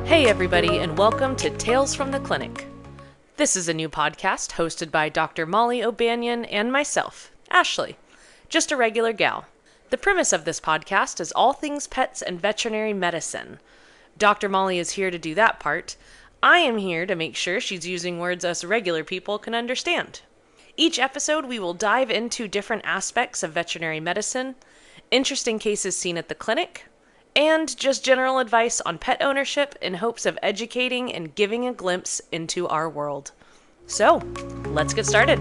Hey everybody, and welcome to Tales from the Clinic. This is a new podcast hosted by Dr. Molly O'Banion and myself, Ashley, just a regular gal. The premise of this podcast is all things pets and veterinary medicine. Dr. Molly is here to do that part. I am here to make sure she's using words us regular people can understand. Each episode we will dive into different aspects of veterinary medicine, interesting cases seen at the clinic, and just general advice on pet ownership in hopes of educating and giving a glimpse into our world. So, let's get started.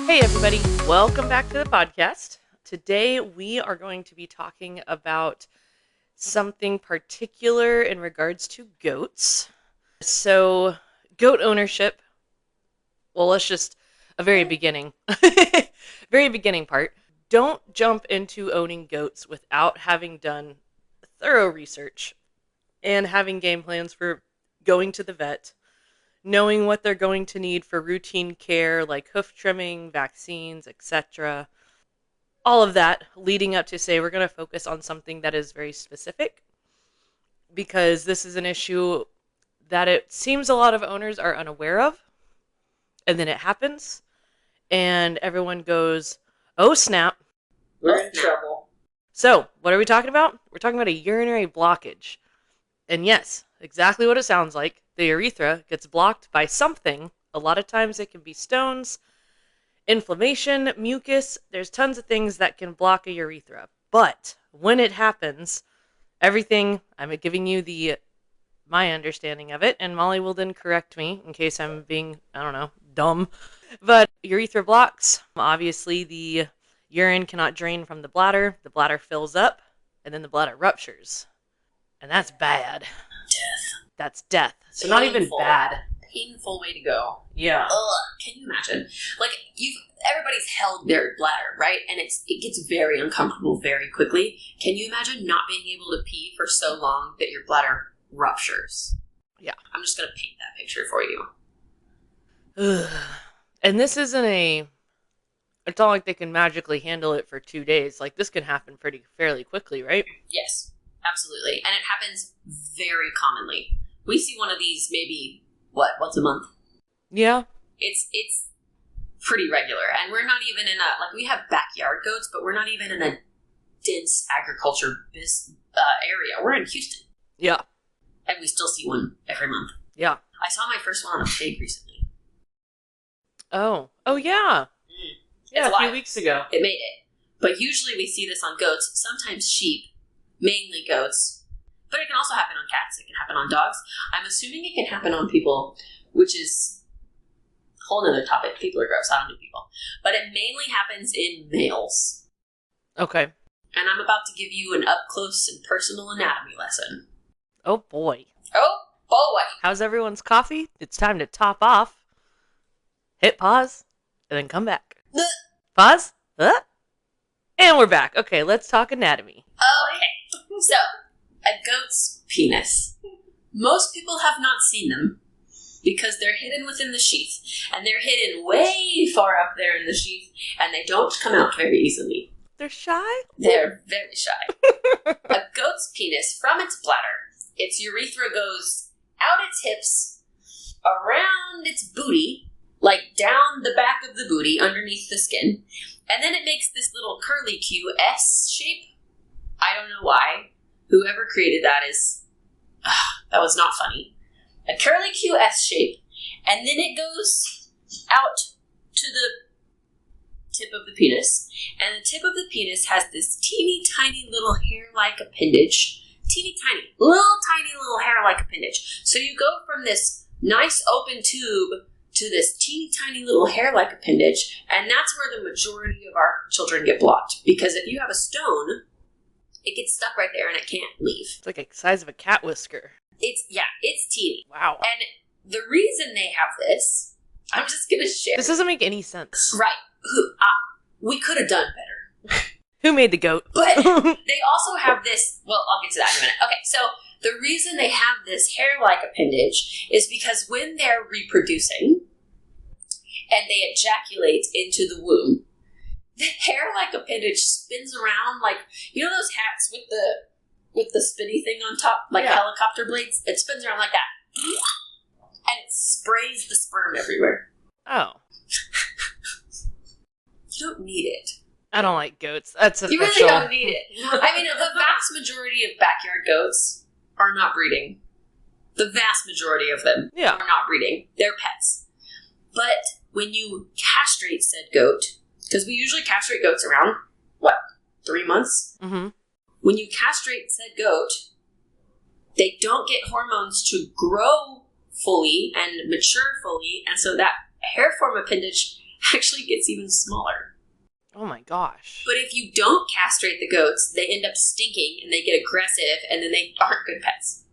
Hey everybody, welcome back to the podcast. Today we are going to be talking about something particular in regards to goats. So, goat ownership, well, let's just, a very beginning part. Don't jump into owning goats without having done thorough research and having game plans for going to the vet, knowing what they're going to need for routine care like hoof trimming, vaccines, etc. All of that leading up to say we're going to focus on something that is very specific, because this is an issue that it seems a lot of owners are unaware of, and then it happens and everyone goes, oh snap, we're in trouble. So, what are we talking about? We're talking about a urinary blockage. And yes, exactly what it sounds like. The urethra gets blocked by something. A lot of times it can be stones, inflammation, mucus. There's tons of things that can block a urethra. But when it happens, everything, I'm giving you my understanding of it, and Molly will then correct me in case I'm being, dumb. But urethra blocks. Obviously, the urine cannot drain from the bladder fills up, and then the bladder ruptures. And that's bad. Death. That's death. So Painful. Not even bad. Painful way to go. Yeah. Ugh, can you imagine? Like, everybody's held their bladder, right? And it gets very uncomfortable very quickly. Can you imagine not being able to pee for so long that your bladder ruptures? Yeah. I'm just going to paint that picture for you. Ugh. And this isn't it's not like they can magically handle it for 2 days. Like, this can happen fairly quickly, right? Yes, absolutely. And it happens very commonly. We see one of these maybe, once a month? Yeah. It's pretty regular. And we're not even we have backyard goats, but we're not even in a dense agriculture area. We're in Houston. Yeah. And we still see one every month. Yeah. I saw my first one on a pig recently. Oh, yeah. Yeah, a few weeks ago. It made it. But usually we see this on goats, sometimes sheep, mainly goats. But it can also happen on cats. It can happen on dogs. I'm assuming it can happen on people, which is a whole other topic. People are gross. I don't do people. But it mainly happens in males. Okay. And I'm about to give you an up-close and personal anatomy lesson. Oh, boy. Oh, boy. How's everyone's coffee? It's time to top off. Hit pause, and then come back. Pause. And we're back. Okay, let's talk anatomy. Okay. So, a goat's penis. Most people have not seen them because they're hidden within the sheath. And they're hidden way far up there in the sheath, and they don't come out very easily. They're shy? They're very shy. A goat's penis, from its bladder, its urethra goes out its hips, around its booty, like down the back of the booty, underneath the skin, and then it makes this little curly Q S shape. I don't know why. Whoever created that that was not funny. A curly Q S shape, and then it goes out to the tip of the penis, and the tip of the penis has this teeny tiny little hair-like appendage. Teeny tiny, little hair-like appendage. So you go from this nice open tube to this teeny tiny little hair-like appendage, and that's where the majority of our children get blocked. Because if you have a stone, it gets stuck right there and it can't leave. It's like the size of a cat whisker. It's teeny. Wow. And the reason they have this, I'm just going to share. This doesn't make any sense. Right. We could have done better. Who made the goat? But they also have this, well, I'll get to that in a minute. Okay, so the reason they have this hair-like appendage is because when they're reproducing and they ejaculate into the womb, the hair-like appendage spins around like, you know those hats with the spinny thing on top, like helicopter blades? It spins around like that. And it sprays the sperm everywhere. Oh. You don't need it. I don't like goats. That's official. You really don't need it. I mean, the vast majority of backyard goats are not breeding. The vast majority of them are not breeding. They're pets. But when you castrate said goat, because we usually castrate goats around, 3 months? Mm-hmm. When you castrate said goat, they don't get hormones to grow fully and mature fully, and so that hair form appendage actually gets even smaller. Oh my gosh. But if you don't castrate the goats, they end up stinking and they get aggressive and then they aren't good pets.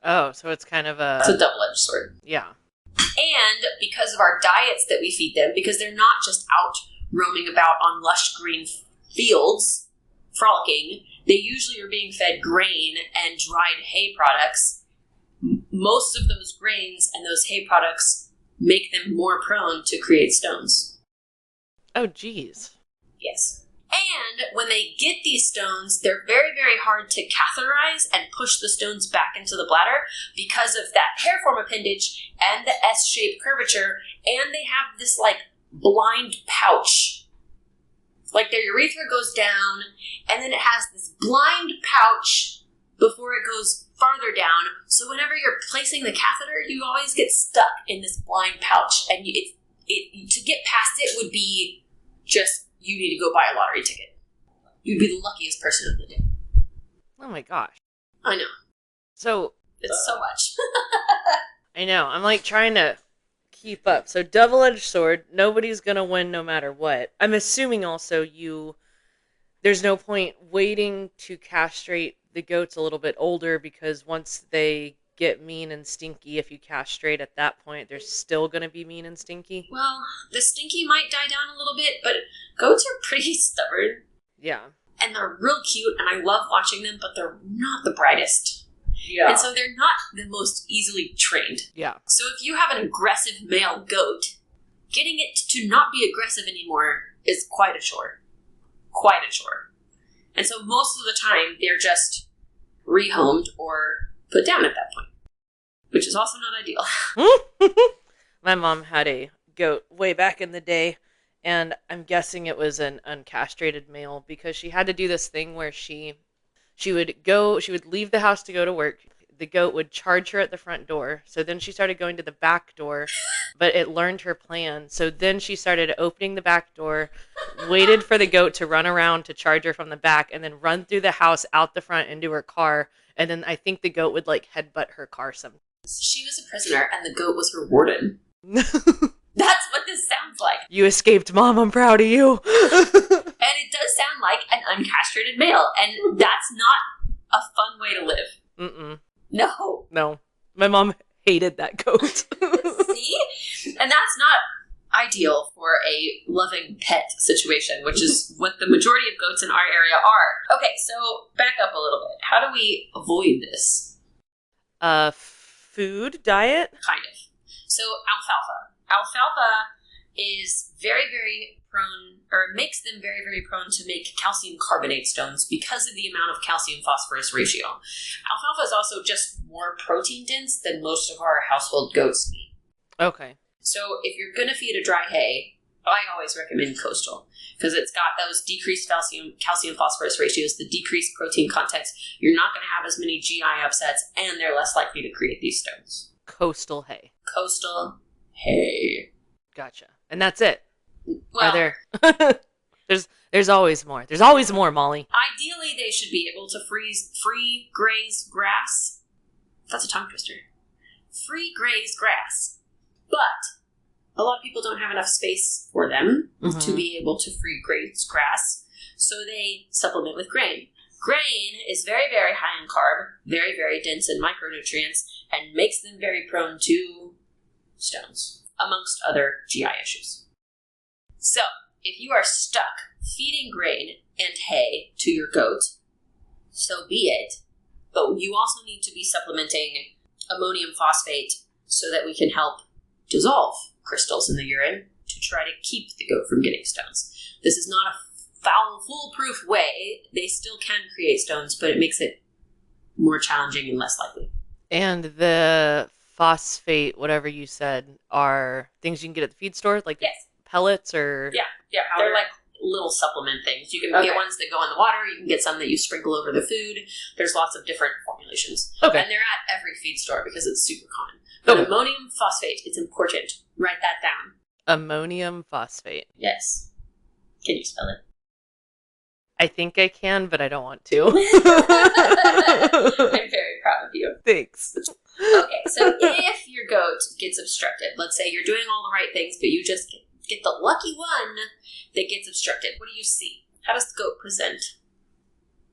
Oh, so it's kind of It's a double-edged sword. Yeah. And because of our diets that we feed them, because they're not just out roaming about on lush green fields, frolicking, they usually are being fed grain and dried hay products. Most of those grains and those hay products make them more prone to create stones. Oh, geez. Yes. And when they get these stones, they're very, very hard to catheterize and push the stones back into the bladder because of that hair form appendage and the S-shaped curvature, and they have this, like, blind pouch. Like, their urethra goes down, and then it has this blind pouch before it goes farther down, so whenever you're placing the catheter, you always get stuck in this blind pouch, and to get past it would be just, you need to go buy a lottery ticket. You'd be the luckiest person of the day. Oh my gosh. I know. So... It's so much. I know. I'm like trying to keep up. So double-edged sword, nobody's going to win no matter what. I'm assuming also there's no point waiting to castrate the goats a little bit older, because once they get mean and stinky, if you castrate at that point, they're still going to be mean and stinky. Well, the stinky might die down a little bit, but goats are pretty stubborn. Yeah. And they're real cute, and I love watching them, but they're not the brightest. Yeah. And so they're not the most easily trained. Yeah. So if you have an aggressive male goat, getting it to not be aggressive anymore is quite a chore. Quite a chore. And so most of the time, they're just rehomed or put down at that point, which is also not ideal. My mom had a goat way back in the day, and I'm guessing it was an uncastrated male, because she had to do this thing where she would leave the house to go to work. The goat would charge her at the front door. So then she started going to the back door, but it learned her plan. So then she started opening the back door, waited for the goat to run around to charge her from the back, and then run through the house out the front into her car. And then I think the goat would like headbutt her car sometimes. She was a prisoner and the goat was her warden. That's what this sounds like. You escaped, Mom. I'm proud of you. And it does sound like an uncastrated male, and that's not a fun way to live. Mm-mm. No. My mom hated that goat. See? And that's not ideal for a loving pet situation, which is what the majority of goats in our area are. Okay, so back up a little bit. How do we avoid this? Food diet? Kind of. So alfalfa. Alfalfa is very, very prone, or makes them very, very prone to make calcium carbonate stones because of the amount of calcium phosphorus ratio. Alfalfa is also just more protein dense than most of our household goats eat. Okay. So if you're going to feed a dry hay, I always recommend Coastal, because it's got those decreased calcium phosphorus ratios, the decreased protein content. You're not going to have as many GI upsets, and they're less likely to create these stones. Coastal hay. Coastal hay. Gotcha. And that's it. Well, are there? There's always more. There's always more, Molly. Ideally, they should be able to free graze grass. That's a tongue twister. Free graze grass. But a lot of people don't have enough space for them to be able to free graze grass, so they supplement with grain. Grain is very, very high in carb, very, very dense in micronutrients, and makes them very prone to stones, amongst other GI issues. So, if you are stuck feeding grain and hay to your goat, so be it, but you also need to be supplementing ammonium phosphate so that we can help dissolve crystals in the urine to try to keep the goat from getting stones. This is not a foolproof way. They still can create stones, but it makes it more challenging and less likely. And the phosphate, whatever you said, are things you can get at the feed store, like Yes. pellets or... Yeah. They're like little supplement things. You can get ones that go in the water. You can get some that you sprinkle over the food. There's lots of different formulations. Okay. And they're at every feed store because it's super common. But ammonium phosphate, it's important. Write that down. Ammonium phosphate. Yes. Can you spell it? I think I can, but I don't want to. I'm very proud of you. Thanks. Okay, so if your goat gets obstructed, let's say you're doing all the right things, but you just get the lucky one that gets obstructed, what do you see? How does the goat present?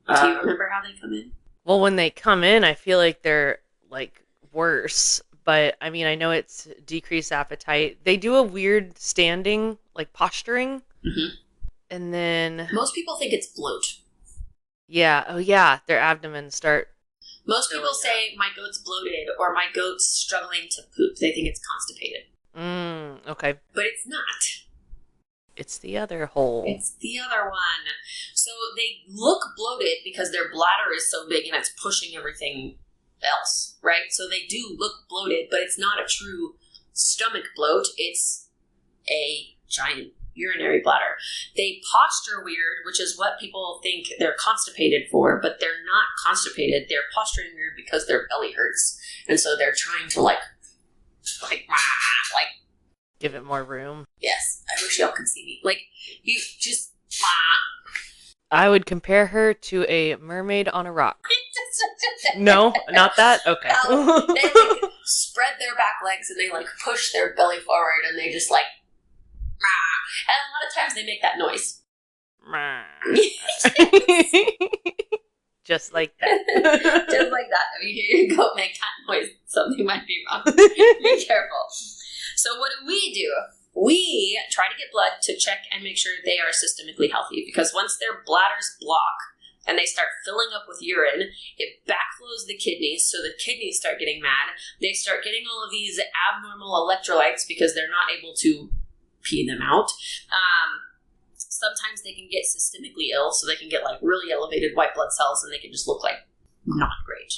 Do you remember how they come in? Well, when they come in, I feel like they're, like, worse. But, I mean, I know it's decreased appetite. They do a weird standing, like, posturing. Mm-hmm. And then... Most people think it's bloat. Yeah. Oh, yeah. Their abdomens start... Most people say, my goat's bloated, or my goat's struggling to poop. They think it's constipated. Okay. But it's not. It's the other hole. It's the other one. So they look bloated because their bladder is so big and it's pushing everything else, right? So they do look bloated, but it's not a true stomach bloat. It's a giant urinary bladder. They posture weird, which is what people think they're constipated for, but they're not constipated. They're posturing weird because their belly hurts. And so they're trying to like give it more room. Yes, I wish y'all could see me. Like, you just I would compare her to a mermaid on a rock. No, not that? Okay. They like spread their back legs and they like push their belly forward and they just like and a lot of times they make that noise. Just like that. Just like that. If you hear your goat make that noise, something might be wrong. Be careful. So what do? We try to get blood to check and make sure they are systemically healthy, because once their bladders block and they start filling up with urine, it backflows the kidneys, so the kidneys start getting mad. They start getting all of these abnormal electrolytes because they're not able to pee them out. Sometimes they can get systemically ill, so they can get like really elevated white blood cells and they can just look like not great.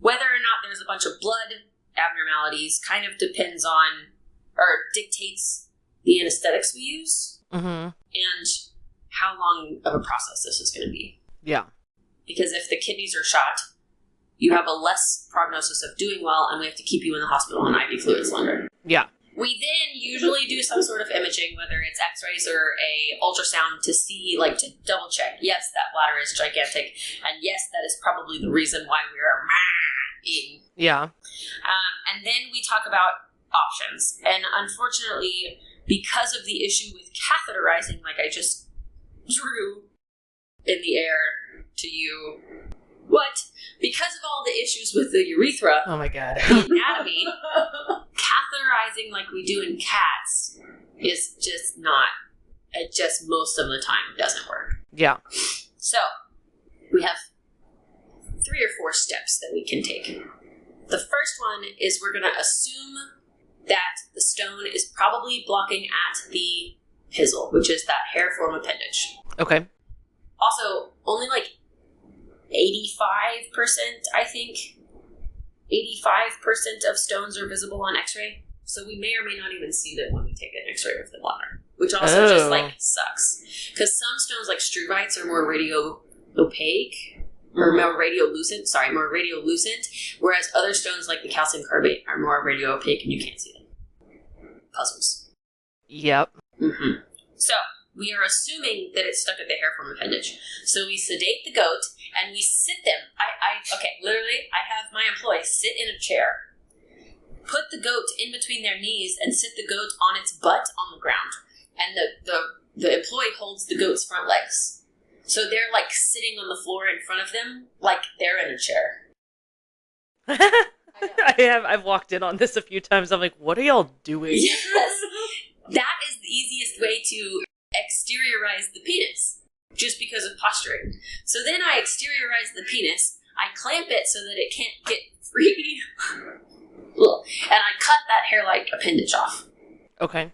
Whether or not there's a bunch of blood abnormalities kind of depends on, or dictates, the anesthetics we use and how long of a process this is going to be. Yeah. Because if the kidneys are shot, you have a less prognosis of doing well, and we have to keep you in the hospital on IV fluids longer. Yeah. We then usually do some sort of imaging, whether it's x-rays or a ultrasound, to see, like, to double check, yes, that bladder is gigantic, and yes, that is probably the reason why we are eating. Yeah. And then we talk about options. And unfortunately, because of the issue with catheterizing, like I just drew in the air to you, because of all the issues with the urethra, oh my god, the anatomy, catheterizing like we do in cats is just not, it just most of the time doesn't work. Yeah. So, we have 3 or 4 steps that we can take. The first one is we're going to assume that the stone is probably blocking at the pizzle, which is that hair-form appendage. Okay. Also, only like 85%, I think, 85% of stones are visible on x-ray. So we may or may not even see them when we take an x-ray of the bladder, which also just like sucks. Because some stones like struvites are more radio opaque, or more radiolucent, whereas other stones like the calcium carbate are more radio opaque and you can't see them. Puzzles. Yep. Mm-hmm. So, we are assuming that it's stuck at the hair-form appendage. So we sedate the goat and we sit them. Literally, I have my employees sit in a chair, put the goat in between their knees and sit the goat on its butt on the ground. And the employee holds the goat's front legs. So they're like sitting on the floor in front of them like they're in a chair. I've walked in on this a few times. I'm like, what are y'all doing? Yes. That is the easiest way to exteriorize the penis, just because of posturing. So then I exteriorize the penis, I clamp it so that it can't get free, and I cut that hair-like appendage off. Okay.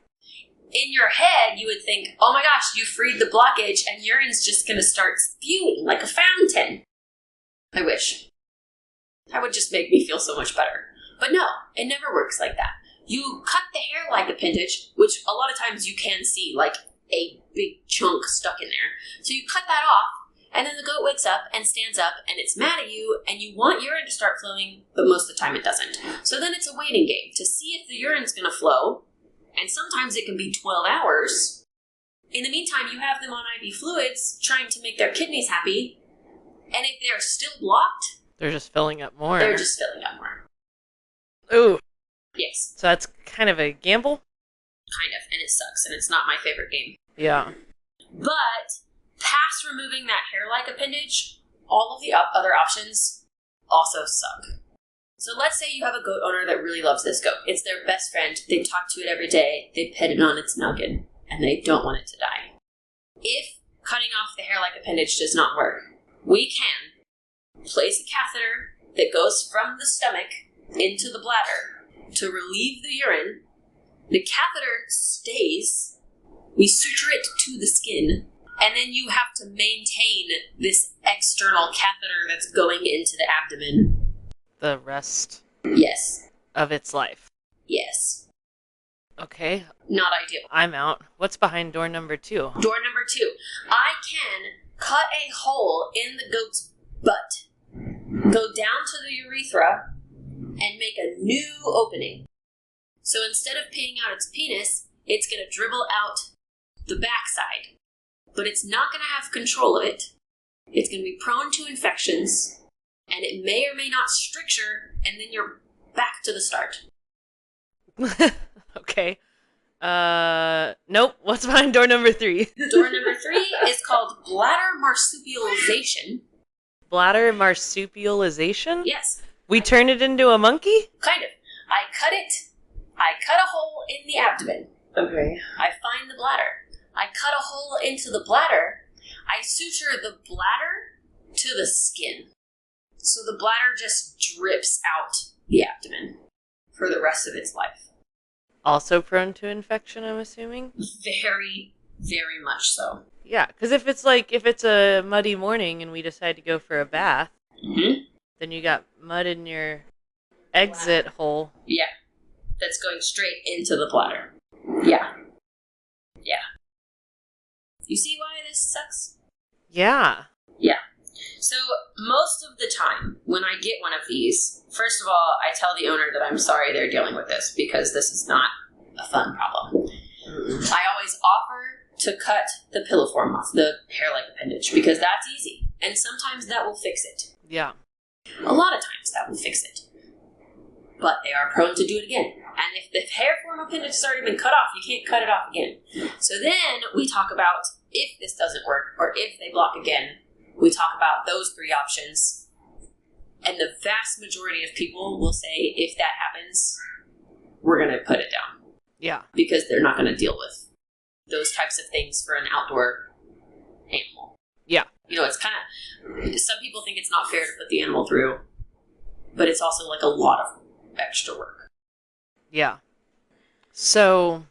in your head, you would think, oh my gosh, you freed the blockage and urine's just going to start spewing like a fountain. I wish. That would just make me feel so much better. But no, it never works like that. You cut the hair-like appendage, which a lot of times you can see like a big chunk stuck in there. So you cut that off, and then the goat wakes up and stands up, and it's mad at you, and you want urine to start flowing, but most of the time it doesn't. So then it's a waiting game to see if the urine's going to flow, and sometimes it can be 12 hours. In the meantime, you have them on IV fluids trying to make their kidneys happy, and if they're still blocked, they're just filling up more. They're just filling up more. Ooh. Yes. So that's kind of a gamble? Kind of, and it sucks, and it's not my favorite game. Yeah. But past removing that hair-like appendage, all of the other options also suck. So let's say you have a goat owner that really loves this goat. It's their best friend. They talk to it every day. They pet it on its noggin, and they don't want it to die. If cutting off the hair-like appendage does not work, we can place a catheter that goes from the stomach into the bladder to relieve the urine. The catheter stays. We suture it to the skin, and then you have to maintain this external catheter that's going into the abdomen. The rest Yes. of its life. Yes. Okay. Not ideal. I'm out. What's behind door number 2? Door number 2. I can cut a hole in the goat's butt, go down to the urethra, and make a new opening. So instead of peeing out its penis, it's going to dribble out the backside. But it's not going to have control of it. It's going to be prone to infections, and it may or may not stricture, and then you're back to the start. Okay. Nope. What's behind door number 3? Door number 3 is called bladder marsupialization. Bladder marsupialization? Yes. We turn it into a monkey? Kind of. I cut a hole in the abdomen. Okay. I find the bladder. I cut a hole into the bladder. I suture the bladder to the skin. So the bladder just drips out the abdomen for the rest of its life. Also prone to infection, I'm assuming? Very, very much so. Yeah, because if it's a muddy morning and we decide to go for a bath, then you got mud in your exit hole. Yeah. That's going straight into the bladder. Yeah. Yeah. You see why this sucks? Yeah. Yeah. So most of the time when I get one of these, first of all, I tell the owner that I'm sorry they're dealing with this because this is not a fun problem. I always offer to cut the piliform off, the hair-like appendage, because that's easy. And sometimes that will fix it. Yeah. A lot of times that will fix it. But they are prone to do it again. And if the hairform appendage has already been cut off, you can't cut it off again. So then we talk about if this doesn't work or if they block again, we talk about those 3 options. And the vast majority of people will say, if that happens, we're going to put it down. Yeah. Because they're not going to deal with those types of things for an outdoor animal. Yeah. You know, it's kind of, some people think it's not fair to put the animal through, but it's also like a lot of extra work. Yeah. So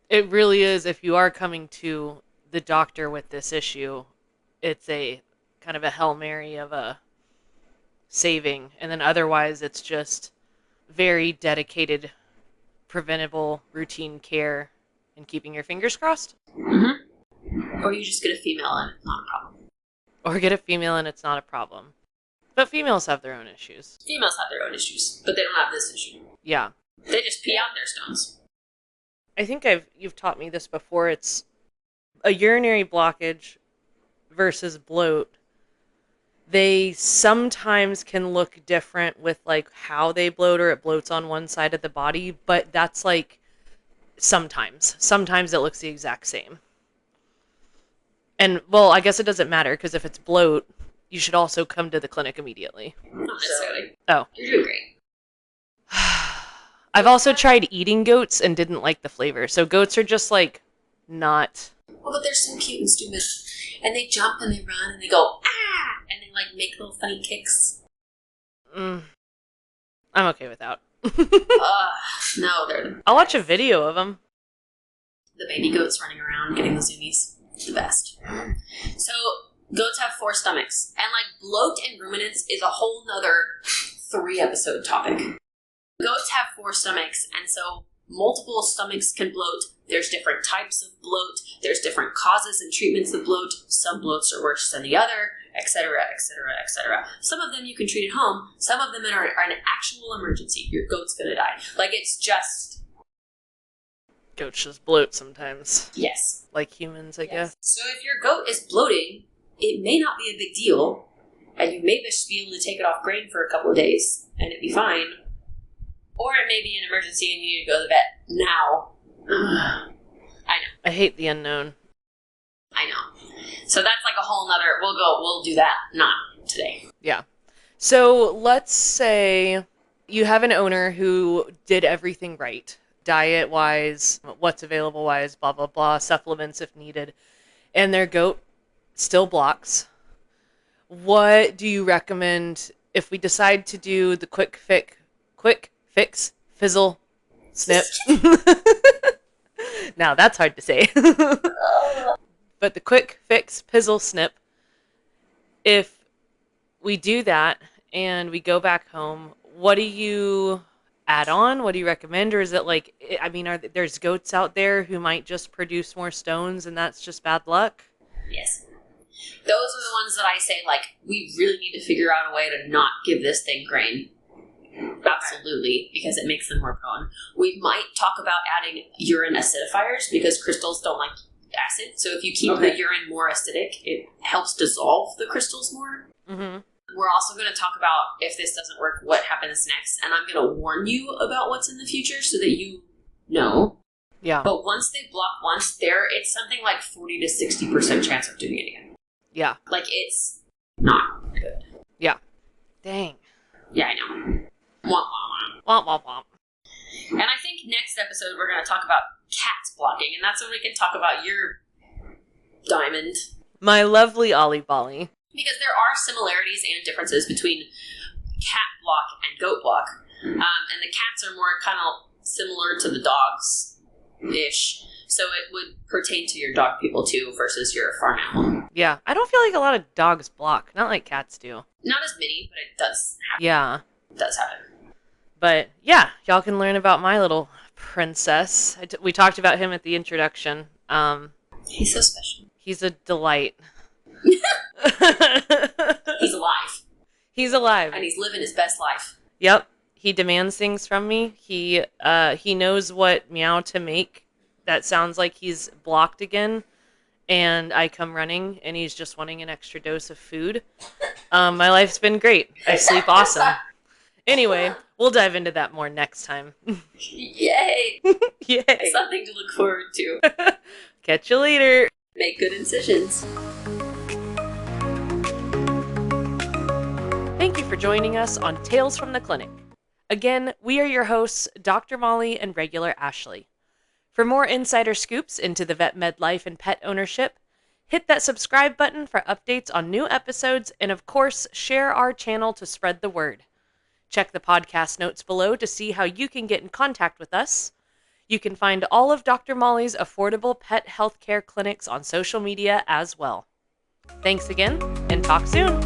it really is, if you are coming to the doctor with this issue, it's a kind of a Hail Mary of a saving. And then otherwise it's just very dedicated, preventable, routine care and keeping your fingers crossed. Mm-hmm. Or you just get a female and it's not a problem. Or get a female and it's not a problem. But females have their own issues. Females have their own issues, but they don't have this issue. Yeah. They just pee out their stones. I think you've taught me this before. It's a urinary blockage versus bloat. They sometimes can look different with like how they bloat, or it bloats on one side of the body, but that's like sometimes. Sometimes it looks the exact same. And well, I guess it doesn't matter, because if it's bloat, you should also come to the clinic immediately. Not necessarily. Oh. You're doing great. I've also tried eating goats and didn't like the flavor. So goats are just like not... Well, but they're so cute and stupid. And they jump and they run and they go, ah! And they like make little funny kicks. I'm okay without. No, they're... I'll watch a video of them. the baby goats running around getting the zoomies. The best. So goats have 4 stomachs, and like bloat and ruminants is a whole nother 3-episode topic. Goats have 4 stomachs, and so multiple stomachs can bloat. There's different types of bloat. There's different causes and treatments of bloat. Some bloats are worse than the other, etc., etc., etc. Some of them you can treat at home. Some of them are an actual emergency. Your goat's gonna die. Like, it's just... Goats just bloat sometimes. Yes. Like humans, I guess. So if your goat is bloating, it may not be a big deal, and you may just be able to take it off grain for a couple of days, and it'd be fine. Or it may be an emergency and you need to go to the vet now. I know. I hate the unknown. I know. So that's like a whole nother, we'll do that, not today. Yeah. So let's say you have an owner who did everything right. Diet-wise, what's available-wise, blah, blah, blah, supplements if needed. And their goat still blocks. What do you recommend if we decide to do the quick fix, fizzle, snip? Now that's hard to say. But the quick fix, fizzle, snip, if we do that and we go back home, what do you add on? What do you recommend? Or is it like, I mean, there's goats out there who might just produce more stones and that's just bad luck? Yes. Those are the ones that I say, like, we really need to figure out a way to not give this thing grain. Absolutely, because it makes them more prone. We might talk about adding urine acidifiers because crystals don't like acid. So if you keep the urine more acidic, it helps dissolve the crystals more. Mm-hmm. We're also going to talk about, if this doesn't work, what happens next. And I'm going to warn you about what's in the future so that you know. Yeah. But once they block once, it's something like 40 to 60% chance of doing it again. Yeah. Like, it's not good. Yeah. Dang. Yeah, I know. Womp, womp, womp. Womp, womp, womp. And I think next episode we're going to talk about cats blocking, and that's when we can talk about your diamond. My lovely Ollie Bolly. Because there are similarities and differences between cat block and goat block. And the cats are more kind of similar to the dogs-ish. So it would pertain to your dog people too versus your farm animal. Yeah, I don't feel like a lot of dogs block. Not like cats do. Not as many, but it does happen. Yeah. It does happen. But yeah, y'all can learn about my little princess. We talked about him at the introduction. He's so special. He's a delight. He's alive. He's alive. And he's living his best life. Yep. He demands things from me. He knows what meow to make that sounds like he's blocked again. And I come running and he's just wanting an extra dose of food. My life's been great. I sleep awesome. Anyway, we'll dive into that more next time. Yay! Yay! Something to look forward to. Catch you later. Make good incisions. Thank you for joining us on Tales from the Clinic. Again, we are your hosts, Dr. Molly and regular Ashley. For more insider scoops into the vet med life and pet ownership, hit that subscribe button for updates on new episodes, and of course, share our channel to spread the word. Check the podcast notes below to see how you can get in contact with us. You can find all of Dr. Molly's affordable pet healthcare clinics on social media as well. Thanks again, and talk soon.